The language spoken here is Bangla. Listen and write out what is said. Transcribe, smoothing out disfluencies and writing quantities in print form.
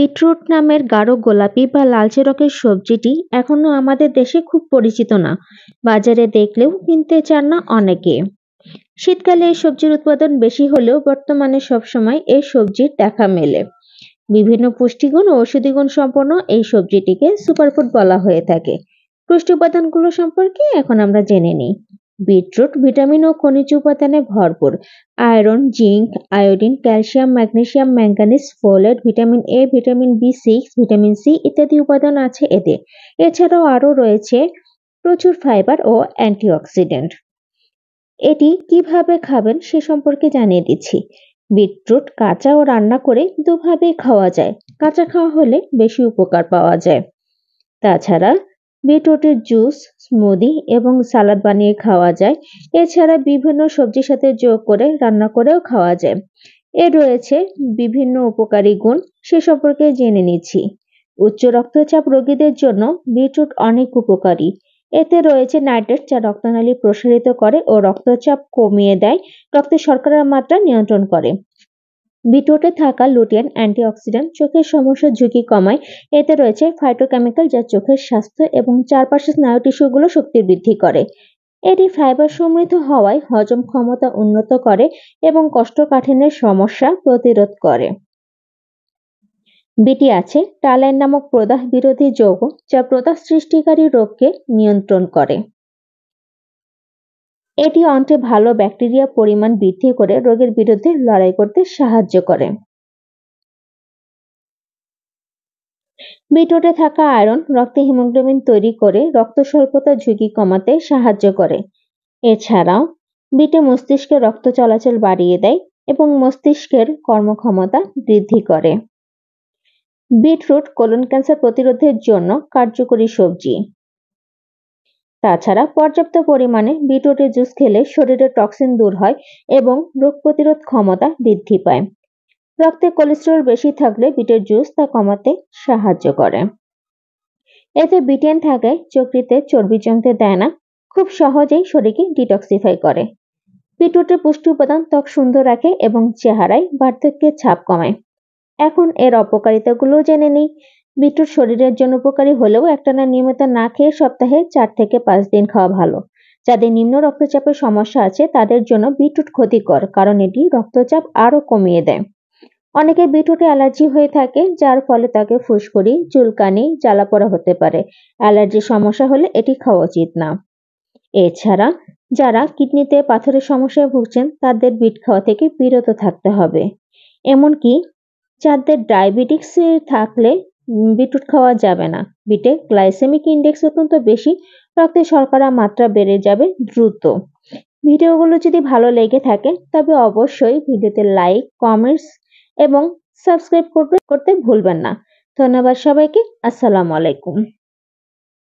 বিটরুট নামের গাঢ় গোলাপি বা লালচে রঙের সবজিটি এখনো আমাদের দেশে খুব পরিচিত না। বাজারে দেখলেও কিনতে চান না অনেকে। শীতকালে এই সবজির উৎপাদন বেশি হলেও বর্তমানে সবসময় এই সবজির দেখা মেলে। বিভিন্ন পুষ্টিগুণ ও ঔষধি গুণ সম্পন্ন এই সবজিটিকে সুপারফুড বলা হয়ে থাকে। পুষ্টি উপাদানগুলো সম্পর্কে এখন আমরা জেনে নিই। বিটরুট ভিটামিন ও খনিজ উপাদানে ভরপুর। Iron, zinc, iodine, calcium, magnesium, manganese, folate, vitamin A, vitamin বি6, ভিটামিন সি ইত্যাদি উপাদান আছে এতে। এছাড়াও আরও রয়েছে প্রচুর ফাইবার ও অ্যান্টিঅক্সিডেন্ট। এটি কিভাবে খাবেন সে সম্পর্কে জানিয়ে দিচ্ছি। বিটরুট কাঁচা ও রান্না করে দুভাবে খাওয়া যায়। কাঁচা খাওয়া হলে বেশি উপকার পাওয়া যায়। তাছাড়া বিটরুটের জুস, স্মুদি এবং সালাদ বানিয়ে খাওয়া যায়। এছাড়া বিভিন্ন সবজির সাথে যোগ করে রান্না করেও খাওয়া যায়। এর রয়েছে বিভিন্ন উপকারী গুণ, সে সম্পর্কে জেনে নিচ্ছি। উচ্চ রক্তচাপ রোগীদের জন্য বিটরুট অনেক উপকারী। এতে রয়েছে নাইট্রেট, যা রক্তনালী প্রসারিত করে ও রক্তচাপ কমিয়ে দেয়, রক্তে শর্করার মাত্রা নিয়ন্ত্রণ করে। বিটরুটে থাকা লুটিয়ান অ্যান্টিঅক্সিডেন্ট চোখের সমস্যার ঝুঁকি কমায়। এতে রয়েছে ফাইটোকেমিক্যাল, যা চোখের স্বাস্থ্য এবং চারপাশের স্নায়ু টিস্যুগুলো শক্তি বৃদ্ধি করে। এটি ফাইবার সমৃদ্ধ হওয়ায় হজম ক্ষমতা উন্নত করে এবং কোষ্ঠকাঠিন্যের সমস্যা প্রতিরোধ করে। বিটি আছে টালাইন নামক প্রদাহ বিরোধী যৌগ, যা প্রদাহ সৃষ্টিকারী রোগকে নিয়ন্ত্রণ করে। এটি অন্ত্রে ভালো ব্যাকটেরিয়া পরিমাণ বৃদ্ধি করে রোগের বিরুদ্ধে লড়াই করতে সাহায্য করে। বিটরুটে থাকা আয়রন রক্তে হিমোগ্লোবিন তৈরি করে রক্ত স্বল্পতার ঝুঁকি কমাতে সাহায্য করে। এছাড়াও বিটে মস্তিষ্কে রক্ত চলাচল বাড়িয়ে দেয় এবং মস্তিষ্কের কর্মক্ষমতা বৃদ্ধি করে। বিটরুট কোলন ক্যান্সার প্রতিরোধের জন্য কার্যকরী সবজি। তাছাড়া পর্যাপ্ত পরিমাণে বিটরুটের জুস খেলে শরীরের টক্সিন দূর হয় এবং রোগ প্রতিরোধ ক্ষমতা বৃদ্ধি পায়। রক্তে কোলেস্টেরল বেশি থাকলে বিটের জুস তা কমাতে সাহায্য করে। এতে বিটেন থাকায় যকৃতে চর্বি জমতে দেয় না, খুব সহজেই শরীরকে ডিটক্সিফাই করে। বিটরুটের পুষ্টি উপাদান ত্বক সুন্দর রাখে এবং চেহারায় বার্ধক্যের ছাপ কমায়। এখন এর অপকারিতাগুলো জেনে নিই। বিটরুট শরীরের জন্য উপকারী হলেও একটানা নিয়মিত না খেয়ে সপ্তাহে 4 থেকে 5 দিন খাওয়া ভালো। যাদের নিম্ন রক্তচাপের সমস্যা আছে তাদের জন্য বিটরুট ক্ষতিকর, কারণ এটি রক্তচাপ আরও কমিয়ে দেয়। অনেকের বিটরুটে অ্যালার্জি হয়ে থাকে, যার ফলে তাকে ফুসকুড়ি, চুলকানি, জ্বালাপোড়া হতে পারে। অ্যালার্জির সমস্যা হলে এটি খাওয়া উচিত না। এছাড়া যারা কিডনিতে পাথরের সমস্যায় ভুগছেন তাদের বিট খাওয়া থেকে বিরত থাকতে হবে। এমনকি যাদের ডায়াবেটিক্স থাকলে বিটরুট খাওয়া যাবে না। বিটে গ্লাইসেমিক ইন্ডেক্স অত্যন্ত বেশি, রক্তে শর্করা মাত্রা বেড়ে যাবে দ্রুত। ভিডিওগুলো যদি ভালো লেগে থাকে তবে অবশ্যই ভিডিওতে লাইক, কমেন্টস এবং সাবস্ক্রাইব করতে ভুলবেন না। ধন্যবাদ সবাইকে। আসসালামু আলাইকুম।